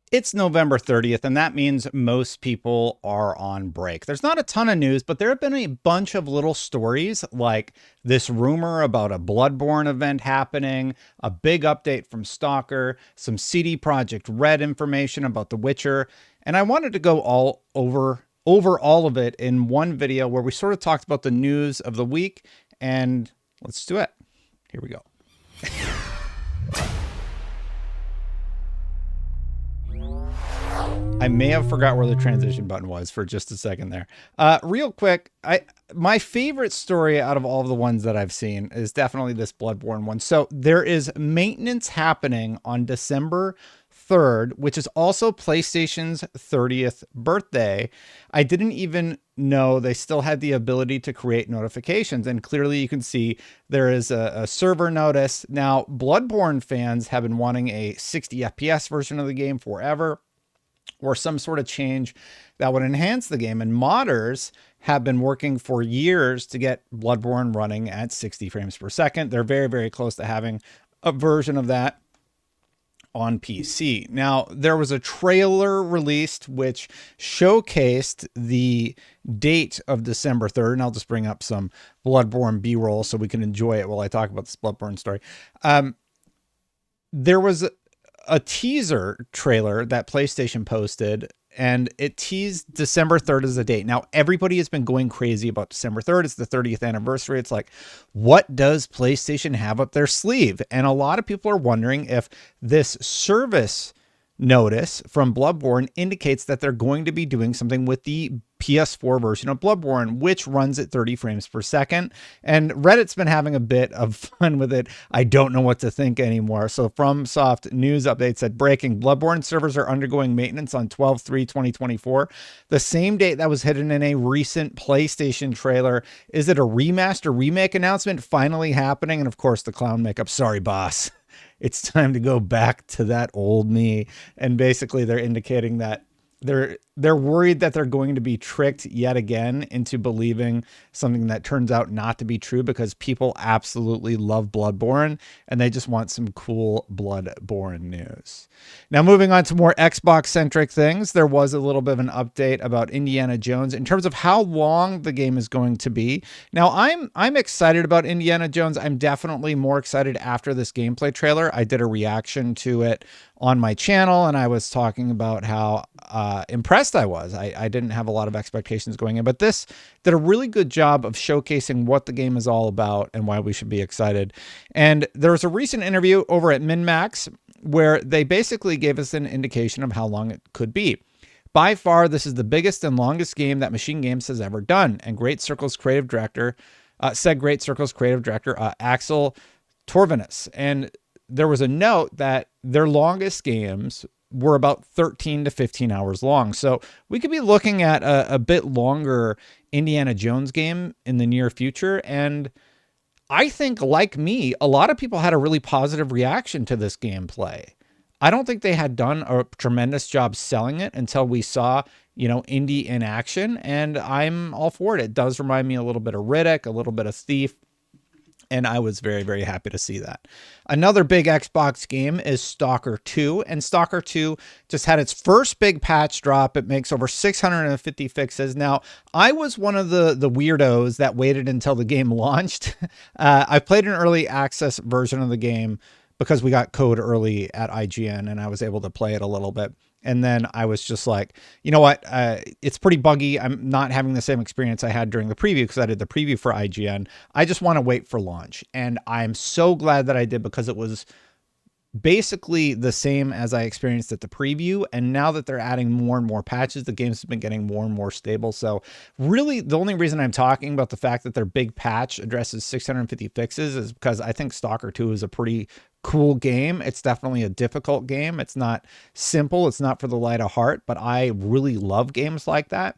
It's November 30th, and that means most people are on break. There's not a ton of news, but there have been a bunch of little stories like this rumor about a Bloodborne event happening, a big update from Stalker, some CD Projekt Red information about The Witcher, and I wanted to go all over all of it in one video where we sort of talked about the news of the week, and let's do it. Here we go. I may have forgot where the transition button was for just a second there. Real quick, my favorite story out of all of the ones that I've seen is definitely this Bloodborne one. So there is maintenance happening on December 3rd, which is also PlayStation's 30th birthday. I didn't even know they still had the ability to create notifications. And clearly you can see there is a server notice. Now, Bloodborne fans have been wanting a 60 FPS version of the game forever, or some sort of change that would enhance the game. And modders have been working for years to get Bloodborne running at 60 frames per second. They're very, very close to having a version of that on PC. Now, there was a trailer released which showcased the date of December 3rd. And I'll just bring up some Bloodborne B-roll so we can enjoy it while I talk about this Bloodborne story. There was a teaser trailer that PlayStation posted, and it teased December 3rd as a date. Now, everybody has been going crazy about December 3rd. It's the 30th anniversary. It's like, what does PlayStation have up their sleeve? And a lot of people are wondering if this service notice from Bloodborne indicates that they're going to be doing something with the PS4 version of Bloodborne, which runs at 30 frames per second. And Reddit's been having a bit of fun with it. I don't know what to think anymore. So FromSoft news update said, breaking, Bloodborne servers are undergoing maintenance on 12/3/2024, the same date that was hidden in a recent PlayStation trailer. Is it a remaster remake announcement finally happening? And of course, the clown makeup. Sorry, boss. It's time to go back to that old me. And basically they're indicating that they're worried that they're going to be tricked yet again into believing something that turns out not to be true, because people absolutely love Bloodborne and they just want some cool Bloodborne news. Now, moving on to more Xbox centric things, there was a little bit of an update about Indiana Jones in terms of how long the game is going to be. Now, I'm excited about Indiana Jones. I'm definitely more excited after this gameplay trailer. I did a reaction to it on my channel, and I was talking about how impressed I was. I didn't have a lot of expectations going in, but this did a really good job of showcasing what the game is all about and why we should be excited. And there was a recent interview over at MinMax where they basically gave us an indication of how long it could be. By far, this is the biggest and longest game that Machine Games has ever done. And Great Circle's creative director Axel Torvinus. And there was a note that their longest games were about 13 to 15 hours long. So we could be looking at a bit longer Indiana Jones game in the near future. And I think, like me, a lot of people had a really positive reaction to this gameplay. I don't think they had done a tremendous job selling it until we saw, Indy in action. And I'm all for it. It does remind me a little bit of Riddick, a little bit of Thief. And I was very, very happy to see that. Another big Xbox game is Stalker 2. And Stalker 2 just had its first big patch drop. It makes over 650 fixes. Now, I was one of the weirdos that waited until the game launched. I played an early access version of the game because we got code early at IGN and I was able to play it a little bit. And then I was just like, you know what? It's pretty buggy. I'm not having the same experience I had during the preview because I did the preview for IGN. I just want to wait for launch. And I'm so glad that I did, because it was basically the same as I experienced at the preview. And now that they're adding more and more patches, the game's been getting more and more stable. So really, the only reason I'm talking about the fact that their big patch addresses 650 fixes is because I think Stalker 2 is a pretty cool game. It's definitely a difficult game. It's not simple. It's not for the light of heart, but I really love games like that.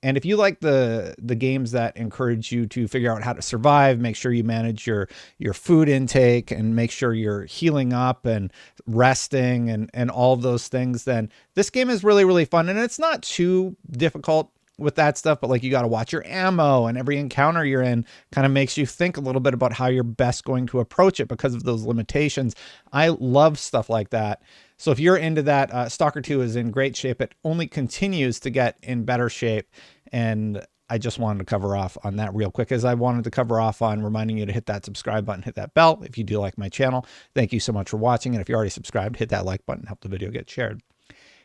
And if you like the games that encourage you to figure out how to survive, make sure you manage your food intake and make sure you're healing up and resting and all of those things, then this game is really, really fun. And it's not too difficult with that stuff, but like you got to watch your ammo, and every encounter you're in kind of makes you think a little bit about how you're best going to approach it because of those limitations. I love stuff like that. So if you're into that, Stalker 2 is in great shape. It only continues to get in better shape. And I just wanted to cover off on that real quick, as I wanted to cover off on reminding you to hit that subscribe button, hit that bell if you do like my channel. Thank you so much for watching. And if you're already subscribed, hit that like button, help the video get shared.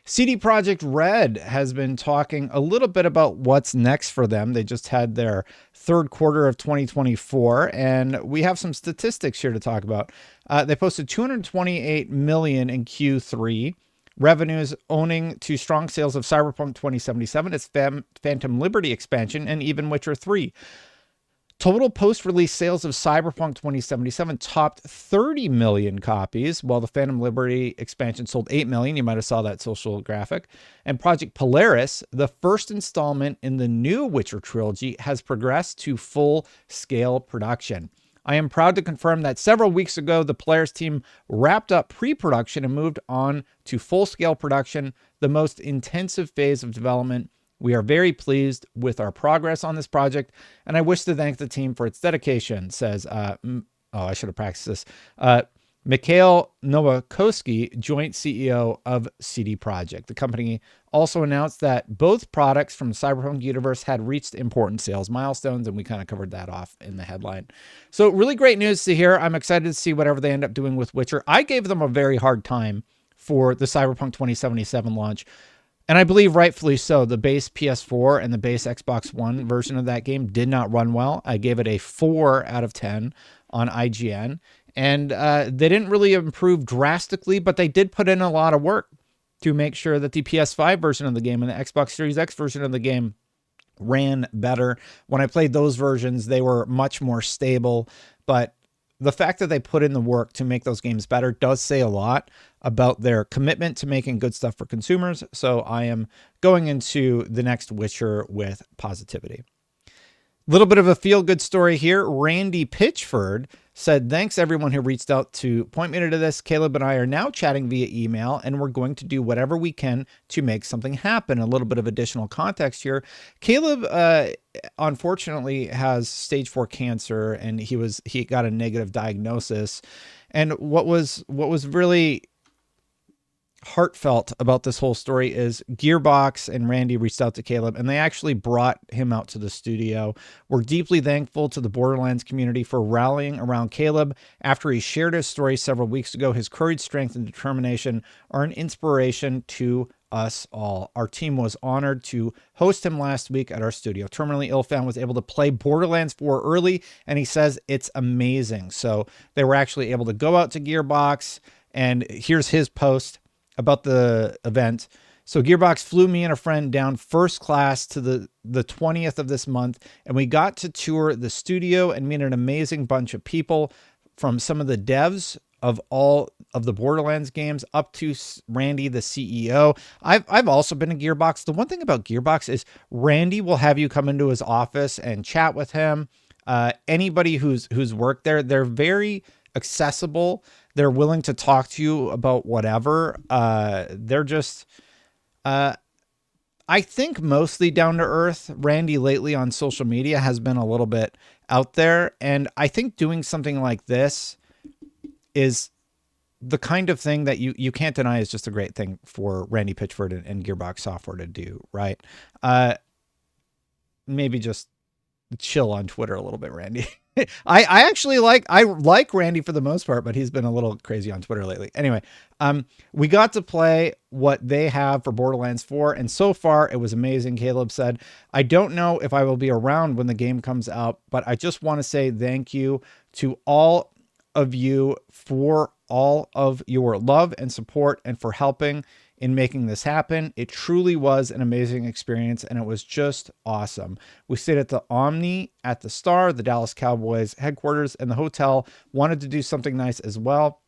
CD Projekt Red has been talking a little bit about what's next for them. They just had their third quarter of 2024, and we have some statistics here to talk about. They posted 228 million in Q3. Revenues owning to strong sales of Cyberpunk 2077, its Phantom Liberty expansion, and even Witcher 3. Total post-release sales of Cyberpunk 2077 topped 30 million copies, while the Phantom Liberty expansion sold 8 million. You might have saw that social graphic. And Project Polaris, the first installment in the new Witcher trilogy, has progressed to full-scale production. I am proud to confirm that several weeks ago, the Polaris team wrapped up pre-production and moved on to full-scale production, the most intensive phase of development. We are very pleased with our progress on this project, and I wish to thank the team for its dedication, says, I should have practiced this, Mikhail Nowakowski, joint CEO of CD Projekt. The company also announced that both products from the Cyberpunk universe had reached important sales milestones, and we kind of covered that off in the headline. So really great news to hear. I'm excited to see whatever they end up doing with Witcher. I gave them a very hard time for the Cyberpunk 2077 launch, and I believe rightfully so. The base PS4 and the base Xbox One version of that game did not run well. I gave it a 4 out of 10 on IGN. And they didn't really improve drastically, but they did put in a lot of work to make sure that the PS5 version of the game and the Xbox Series X version of the game ran better. When I played those versions, they were much more stable. But the fact that they put in the work to make those games better does say a lot about their commitment to making good stuff for consumers. So I am going into the next Witcher with positivity. A little bit of a feel-good story here. Randy Pitchford said, thanks everyone who reached out to point me to this. Caleb and I are now chatting via email, and we're going to do whatever we can to make something happen. A little bit of additional context here. Caleb, unfortunately, has stage 4 cancer, and he got a negative diagnosis. And what was really heartfelt about this whole story is Gearbox and Randy reached out to Caleb, and they actually brought him out to the studio. We're deeply thankful to the Borderlands community for rallying around Caleb after he shared his story several weeks ago. His courage, strength, and determination are an inspiration to us all. Our team was honored to host him last week at our studio. Terminally ill fan was able to play Borderlands 4 early, and he says it's amazing. So they were actually able to go out to Gearbox, and here's his post about the event. So Gearbox flew me and a friend down first class to the 20th of this month, and we got to tour the studio and meet an amazing bunch of people, from some of the devs of all of the Borderlands games up to Randy, the CEO. I've also been to Gearbox. The one thing about Gearbox is Randy will have you come into his office and chat with him. Anybody who's worked there, they're very accessible. They're willing to talk to you about whatever. They're just, I think, mostly down to earth. Randy lately on social media has been a little bit out there. And I think doing something like this is the kind of thing that you can't deny is just a great thing for Randy Pitchford and Gearbox Software to do, right? Maybe just chill on Twitter a little bit, Randy. I actually like Randy for the most part, but he's been a little crazy on Twitter lately. Anyway, we got to play what they have for Borderlands 4, and so far it was amazing. Caleb said, I don't know if I will be around when the game comes out, but I just want to say thank you to all of you for all of your love and support and for helping in making this happen. It truly was an amazing experience, and it was just awesome. We stayed at the Omni at the Star, the Dallas Cowboys headquarters, and the hotel wanted to do something nice as well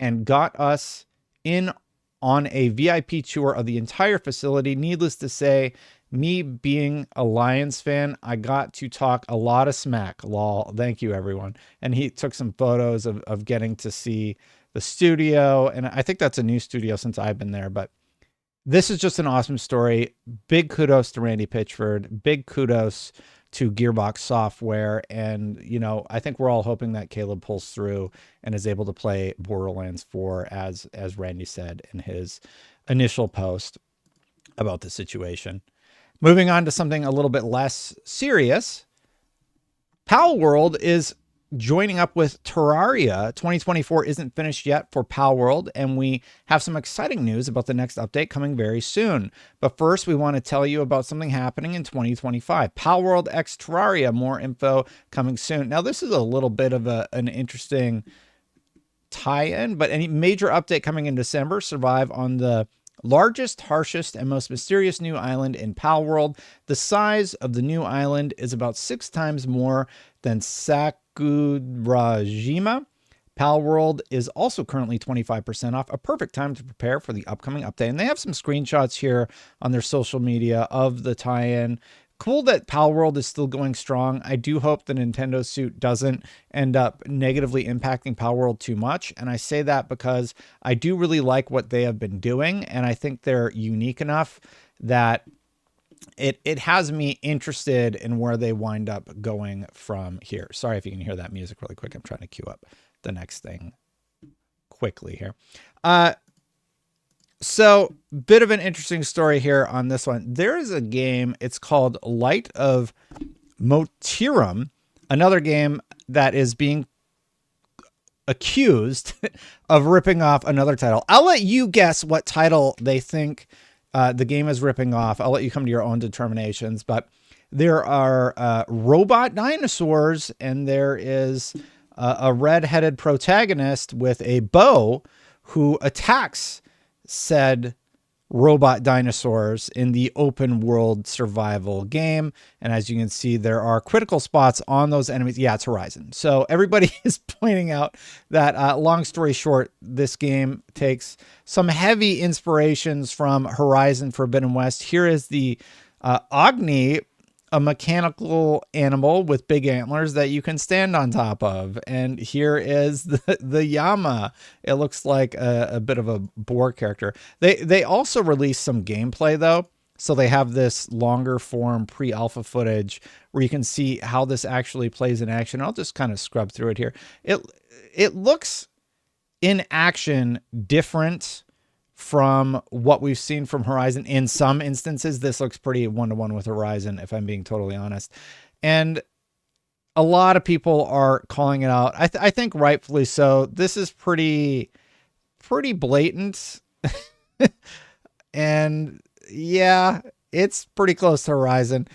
and got us in on a VIP tour of the entire facility. Needless to say, me being a Lions fan, I got to talk a lot of smack. Lol. Thank you, everyone. And he took some photos of getting to see the studio. And I think that's a new studio since I've been there. But this is just an awesome story. Big kudos to Randy Pitchford. Big kudos to Gearbox Software. And, you know, I think we're all hoping that Caleb pulls through and is able to play Borderlands 4, as Randy said in his initial post about the situation. Moving on to something a little bit less serious. Palworld is joining up with Terraria. 2024 isn't finished yet for Palworld, and we have some exciting news about the next update coming very soon. But first, we want to tell you about something happening in 2025. Palworld x Terraria, more info coming soon. Now, this is a little bit of an interesting tie-in, but any major update coming in December. Survive on the largest, harshest, and most mysterious new island in Palworld. The size of the new island is about 6 times more than Sakurajima. Palworld is also currently 25% off, a perfect time to prepare for the upcoming update. And they have some screenshots here on their social media of the tie-in. Cool that Palworld is still going strong. I do hope the Nintendo suit doesn't end up negatively impacting Palworld too much. And I say that because I do really like what they have been doing. And I think they're unique enough that it has me interested in where they wind up going from here. Sorry if you can hear that music really quick. I'm trying to queue up the next thing quickly here. So, bit of an interesting story here on this one. There is a game, it's called Light of Motiram, another game that is being accused of ripping off another title. I'll let you guess what title they think the game is ripping off. I'll let you come to your own determinations, but there are robot dinosaurs, and there is a red-headed protagonist with a bow who attacks said robot dinosaurs in the open world survival game. And as you can see, there are critical spots on those enemies. Yeah, it's Horizon. So everybody is pointing out that, long story short, this game takes some heavy inspirations from Horizon Forbidden West. Here is the Agni, a mechanical animal with big antlers that you can stand on top of. And here is the Yama. It looks like a bit of a boar character. They also released some gameplay though. So they have this longer form pre-alpha footage where you can see how this actually plays in action. I'll just kind of scrub through it here. It looks in action different from what we've seen from Horizon. In some instances, this looks pretty one-to-one with Horizon, if I'm being totally honest. And a lot of people are calling it out. I think rightfully so. This is pretty blatant. And yeah, it's pretty close to Horizon.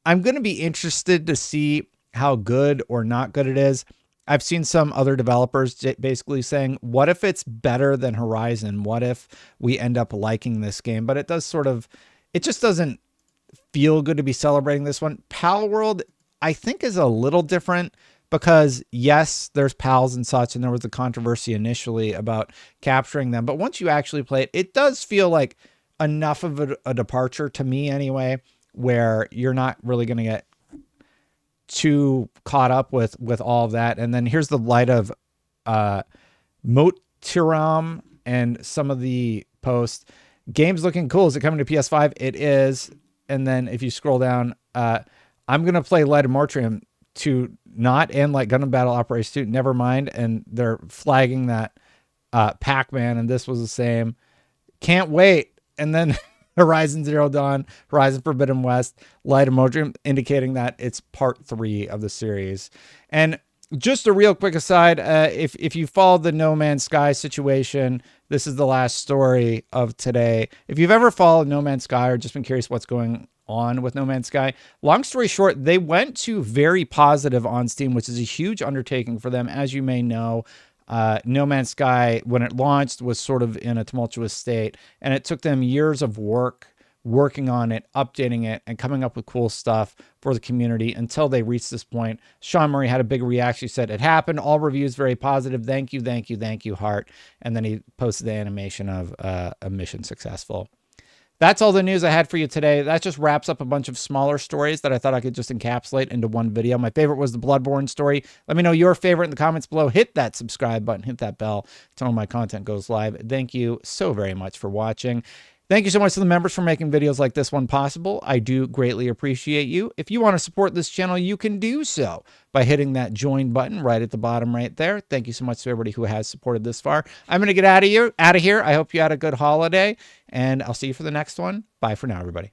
I'm going to be interested to see how good or not good it is. I've seen some other developers basically saying, what if it's better than Horizon? What if we end up liking this game? But it just doesn't feel good to be celebrating this one. Palworld, I think, is a little different because yes, there's pals and such, and there was a controversy initially about capturing them. But once you actually play it, it does feel like enough of a departure to me anyway, where you're not really going to get too caught up with all of that. And then here's the Light of Motiram and some of the posts. Game's looking cool. Is it coming to PS5? It is. And then if you scroll down, I'm going to play Light of Motiram to not end like Gundam Battle Operation 2. Never mind. And they're flagging that Pac-Man, and this was the same. Can't wait. And then Horizon Zero Dawn, Horizon Forbidden West, Light of Motiram, indicating that it's part 3 of the series. And just a real quick aside, if you followed the No Man's Sky situation, this is the last story of today. If you've ever followed No Man's Sky or just been curious what's going on with No Man's Sky, long story short, they went to very positive on Steam, which is a huge undertaking for them. As you may know, No Man's Sky, when it launched, was sort of in a tumultuous state, and it took them years of working on it, updating it, and coming up with cool stuff for the community until they reached this point. Sean Murray had a big reaction. He said, "It happened. All reviews very positive. Thank you, thank you, thank you, heart." And then he posted the animation of a mission successful. That's all the news I had for you today. That just wraps up a bunch of smaller stories that I thought I could just encapsulate into one video. My favorite was the Bloodborne story. Let me know your favorite in the comments below. Hit that subscribe button, hit that bell to know my content goes live. Thank you so very much for watching. Thank you so much to the members for making videos like this one possible. I do greatly appreciate you. If you want to support this channel, you can do so by hitting that join button right at the bottom right there. Thank you so much to everybody who has supported this far. I'm going to get out of here. I hope you had a good holiday, and I'll see you for the next one. Bye for now, everybody.